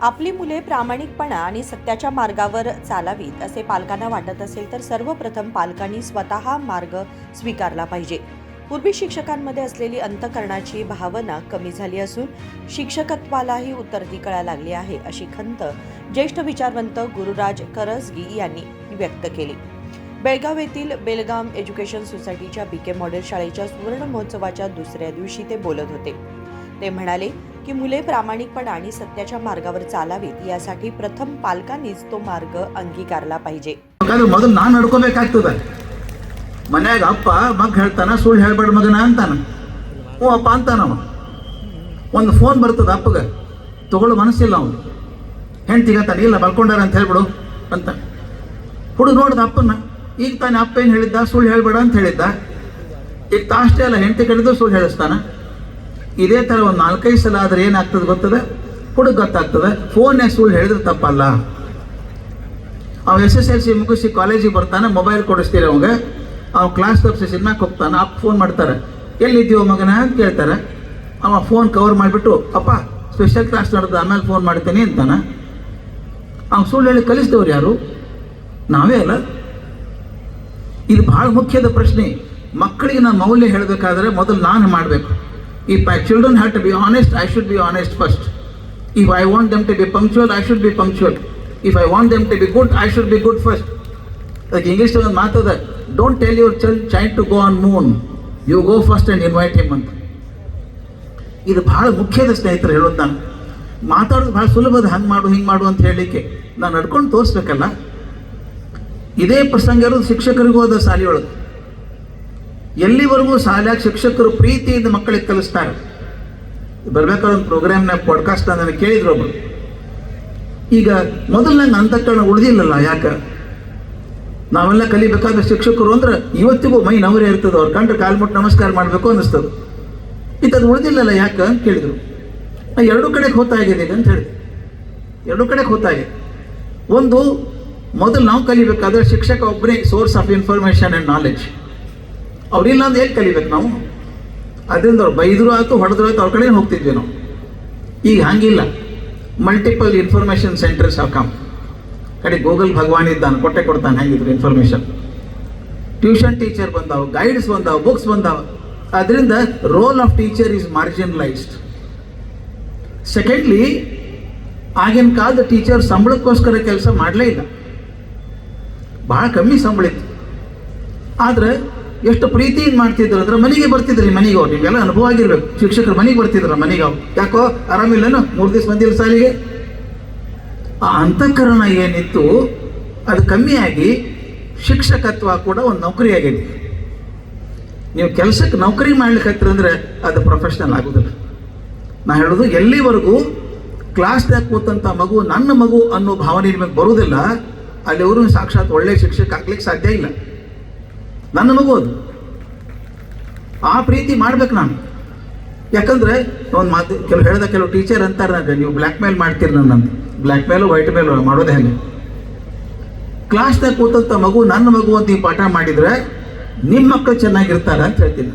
आपली मुले प्रामाणिकपणा आणि सत्याच्या मार्गावर चालावीत असे पालकांना वाटत असेल तर सर्वप्रथम पालकांनी स्वतः मार्ग स्वीकारला पाहिजे. पूर्वी शिक्षकांमध्ये असलेली अंतःकरणाची भावना कमी झाली असून शिक्षकत्वालाही उतरती कळा लागली आहे, अशी खंत ज्येष्ठ विचारवंत गुरुराज करसगी यांनी व्यक्त केली. बेळगाव येथील बेलगाम एज्युकेशन सोसायटीच्या बीके मॉडेल शाळेच्या सुवर्ण महोत्सवाच्या दुसऱ्या दिवशी ते बोलत होते. ते म्हणाले की मुले प्रामाणिकपणा आणि सत्याच्या मार्गावर चालावीत यासाठी प्रथम पालकांनीच तो मार्ग अंगीकारला पाहिजे. ಮೊದಲು ನಾನು ನಡ್ಕೋಬೇಕಾಗ್ತದೆ. ಮನ್ಯಾಗ ಅಪ್ಪ ಮಗ ಹೇಳ್ತಾನ ಸುಳ್ಳು ಹೇಳ್ಬೇಡ ಮಗನ ಅಂತಾನ. ಹ್ಞೂ ಅಪ್ಪ ಅಂತಾನವ. ಒಂದು ಫೋನ್ ಬರ್ತದ ಅಪ್ಪಗ, ತಗೊಳ್ಳೋ ಮನಸ್ಸಿಲ್ಲ ಅವನು. ಹೆಂಡ್ತಿಗತ್ತಾನ ಇಲ್ಲ ಬಲ್ಕೊಂಡಾರ ಅಂತ ಹೇಳ್ಬಿಡು ಅಂತ. ಹುಡುಗ ನೋಡ್ದ ಅಪ್ಪನ, ಈಗ ತಾನೇ ಅಪ್ಪ ಏನು ಹೇಳಿದ್ದ, ಸುಳ್ಳು ಹೇಳ್ಬೇಡ ಅಂತ ಹೇಳಿದ್ದ. ಈಗ ತಾಷ್ಟೇ ಅಲ್ಲ, ಹೆಂಡತಿ ಕಡಿದು ಸುಳ್ಳು ಹೇಳಿಸ್ತಾನ. ಇದೇ ಥರ ಒಂದು 4-5 ಸಲ ಆದ್ರೆ ಏನಾಗ್ತದೆ ಗೊತ್ತದ, ಹುಡುಗ ಗೊತ್ತಾಗ್ತದೆ ಫೋನ್ಯಾಗ ಸುಳ್ಳು ಹೇಳಿದ್ರೆ ತಪ್ಪಲ್ಲ. ಅವ SSLC ಮುಗಿಸಿ ಕಾಲೇಜಿಗೆ ಬರ್ತಾನೆ, ಮೊಬೈಲ್ ಕೊಡಿಸ್ತೀರಿ ಅವಾಗ. ಅವ ಕ್ಲಾಸ್ ತಪ್ಪಿಸಿ ಸಿನಿಮಾಕ್ಕೆ ಹೋಗ್ತಾನೆ, ಅಪ್ಪ ಫೋನ್ ಮಾಡ್ತಾರೆ, ಎಲ್ಲಿದ್ದೀವೋ ಮಗನ ಅಂತ ಕೇಳ್ತಾರೆ. ಅವ ಫೋನ್ ಕವರ್ ಮಾಡಿಬಿಟ್ಟು ಅಪ್ಪ ಸ್ಪೆಷಲ್ ಕ್ಲಾಸ್ ನಡೆದ ಆಮೇಲೆ ಫೋನ್ ಮಾಡ್ತೀನಿ ಅಂತಾನೆ. ಅವ ಸುಳ್ಳು ಹೇಳಿ ಕಲಿಸಿದವ್ರು ಯಾರು? ನಾವೇ ಅಲ್ಲ. ಇದು ಭಾಳ ಮುಖ್ಯದ ಪ್ರಶ್ನೆ. ಮಕ್ಕಳಿಗೆ ನಾನು ಮೌಲ್ಯ ಹೇಳಬೇಕಾದ್ರೆ ಮೊದಲು ನಾನು ಮಾಡಬೇಕು. If my children have to be honest, I should be honest first. If I want them to be punctual, I should be punctual. If I want them to be good, I should be good first. Like English ಒಂದು ಮಾತದ, don't tell your child to go on moon. You go first and invite him ಅಂತ. ಇದು ಭಾಳ ಮುಖ್ಯದ ಸ್ನೇಹಿತರು ಹೇಳೋದು. ನಾನು ಮಾತಾಡೋದು ಭಾಳ ಸುಲಭದ, ಹಂಗೆ ಮಾಡು ಹಿಂಗೆ ಮಾಡು ಅಂತ ಹೇಳಲಿಕ್ಕೆ. ನಾನು ನಡ್ಕೊಂಡು ತೋರಿಸ್ಬೇಕಲ್ಲ. ಇದೇ ಪ್ರಸಂಗ ಇರೋದು ಶಿಕ್ಷಕರಿಗೂ ಹೋದ ಶಾಲೆಯೊಳಗೆ. ಎಲ್ಲಿವರೆಗೂ ಶಾಲ್ಯಾಗ ಶಿಕ್ಷಕರು ಪ್ರೀತಿಯಿಂದ ಮಕ್ಕಳಿಗೆ ಕಲಿಸ್ತಾರೆ. ಬರ್ಬೇಕಾದ್ರೆ ಒಂದು ಪ್ರೋಗ್ರಾಮ್ನಾಗ ಪಾಡ್ಕಾಸ್ಟ್ ನನಗೆ ಕೇಳಿದ್ರು ಒಬ್ರು. ಈಗ ಮೊದಲು ನಂಗೆ ಅಂತಃಕರಣ ಉಳಿದಿಲ್ಲಲ್ಲ, ಯಾಕೆ? ನಾವೆಲ್ಲ ಕಲಿಬೇಕಾದ್ರೆ ಶಿಕ್ಷಕರು ಅಂದ್ರೆ ಇವತ್ತಿಗೂ ಮೈ ನವರೇ ಇರ್ತದೆ. ಅವ್ರು ಕಂಡ್ರೆ ಕಾಲ್ಮುಟ್ಟು ನಮಸ್ಕಾರ ಮಾಡಬೇಕು ಅನ್ನಿಸ್ತದೆ. ಇದು ಉಳಿದಿಲ್ಲಲ್ಲ ಯಾಕೆ ಅಂತ ಕೇಳಿದ್ರು. ಎರಡೂ ಕಡೆಗೆ ಹೋತಾಗಿದೆ ಅಂತ ಹೇಳಿದೆ. ಎರಡೂ ಕಡೆಗೆ ಹೋತಾಗಿದೆ. ಒಂದು, ಮೊದಲು ನಾವು ಕಲಿಬೇಕಾದ್ರೆ ಶಿಕ್ಷಕ ಒಬ್ಬರೇ source of information and knowledge. ಅವ್ರಿಲ್ಲ ಅಂದ್ರೆ ಹೇಗೆ ಕಲಿಬೇಕು ನಾವು? ಅದರಿಂದ ಅವ್ರು ಬೈದ್ರು ಆಯ್ತು, ಹೊಡೆದ್ರು ಆಯ್ತು, ಅವ್ರ ಕಡೆ ಹೋಗ್ತಿದ್ವಿ ನಾವು. ಈಗ ಹಂಗಿಲ್ಲ. ಮಲ್ಟಿಪಲ್ ಇನ್ಫಾರ್ಮೇಷನ್ ಸೆಂಟರ್ಸ್ ಹಾವ್ ಕಮ್. ಕಡೆ ಗೂಗಲ್ ಭಗವಾನ್ ಇದ್ದಾನೆ, ಕೊಡ್ತಾನೆ ಹೆಂಗಿದ್ರು ಇನ್ಫಾರ್ಮೇಷನ್. ಟ್ಯೂಷನ್ ಟೀಚರ್ ಬಂದಾವ, ಗೈಡ್ಸ್ ಬಂದಾವ, ಬುಕ್ಸ್ ಬಂದಾವ. ಅದರಿಂದ role of teacher is marginalised. Secondly, ಆಗಿನ ಕಾಲದ ಟೀಚರ್ ಸಂಬಳಕ್ಕೋಸ್ಕರ ಕೆಲಸ ಮಾಡಲೇ ಇಲ್ಲ. ಭಾಳ ಕಮ್ಮಿ ಸಂಬಳ ಇತ್ತು. ಆದರೆ ಎಷ್ಟು ಪ್ರೀತಿಯಿಂದ ಮಾಡ್ತಿದ್ರು ಅಂದ್ರೆ ಮನೆಗೆ ಬರ್ತಿದ್ರಿ. ಮನೆಗೆ ಅವ್ರು ನಿಮಗೆಲ್ಲ ಅನುಭವ ಆಗಿರ್ಬೇಕು. ಶಿಕ್ಷಕರು ಮನೆಗೆ ಬರ್ತಿದ್ರ ಮನೆಗೆ. ಅವ್ರು ಯಾಕೋ ಆರಾಮಿಲ್ಲನೋ 3 ದಿವಸ ಬಂದಿಲ್ಲ ಸಾಲಿಗೆ. ಆ ಅಂತಃಕರಣ ಏನಿತ್ತು ಅದು ಕಮ್ಮಿಯಾಗಿ ಶಿಕ್ಷಕತ್ವ ಕೂಡ ಒಂದು ನೌಕರಿ ಆಗಿದೆ. ನೀವು ಕೆಲಸಕ್ಕೆ ನೌಕರಿ ಮಾಡ್ಲಿಕ್ಕೆ ಅಂದ್ರೆ ಅದು ಪ್ರೊಫೆಷನಲ್ ಆಗೋದಿಲ್ಲ. ನಾ ಹೇಳೋದು, ಎಲ್ಲಿವರೆಗೂ ಕ್ಲಾಸ್ದಾಗ ಕೂತಂಥ ಮಗು ನನ್ನ ಮಗು ಅನ್ನೋ ಭಾವನೆ ನಿಮಗೆ ಬರುವುದಿಲ್ಲ, ಅಲ್ಲಿವರು ಸಾಕ್ಷಾತ್ ಒಳ್ಳೆ ಶಿಕ್ಷಕ ಆಗ್ಲಿಕ್ಕೆ ಸಾಧ್ಯ ಇಲ್ಲ. ನನ್ನ ಮಗು ಅದು. ಆ ಪ್ರೀತಿ ಮಾಡ್ಬೇಕು ನಾನು. ಯಾಕಂದ್ರೆ ಒಂದು ಮಾತು ಕೆಲವು ಟೀಚರ್ ಅಂತಾರೆ, ನೀವು ಬ್ಲ್ಯಾಕ್ ಮೇಲ್ ಮಾಡ್ತೀರಿ ನನ್ನಂತ. ಬ್ಲ್ಯಾಕ್ ಮೇಲು ವೈಟ್ ಮೇಲು ಮಾಡೋದೇ ಹೇಗೆ? ಕ್ಲಾಸ್ದಾಗ ಕೂತಂಥ ಮಗು ನನ್ನ ಮಗು ಅಂತ ನೀವು ಪಾಠ ಮಾಡಿದರೆ ನಿಮ್ಮ ಮಕ್ಕಳು ಚೆನ್ನಾಗಿರ್ತಾರೆ ಅಂತ ಹೇಳ್ತೀನಿ.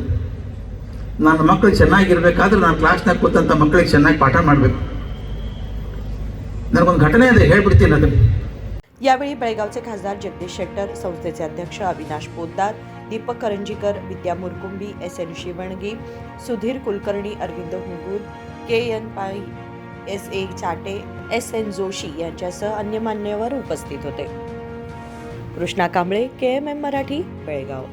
ನನ್ನ ಮಕ್ಕಳು ಚೆನ್ನಾಗಿರ್ಬೇಕಾದ್ರೆ ನಾನು ಕ್ಲಾಸ್ನಾಗ ಕೂತಂಥ ಮಕ್ಕಳಿಗೆ ಚೆನ್ನಾಗಿ ಪಾಠ ಮಾಡಬೇಕು. ನನಗೊಂದು ಘಟನೆ ಇದೆ, ಹೇಳ್ಬಿಡ್ತೀನಿ ಅದನ್ನು. यावेळी बेळगावचे खासदार जगदीश शेट्टर, संस्थेचे अध्यक्ष अविनाश पोद्दार, दीपक करंजीकर, विद्या मुरकुंबी, SN शिवणगी, सुधीर कुलकर्णी, अरविंद हुंगूद, KN पाई, SA चाटे, SN जोशी यांच्यासह अन्य मान्यवर उपस्थित होते. कृष्णा कांबळे, KMM मराठी, बेळगाव.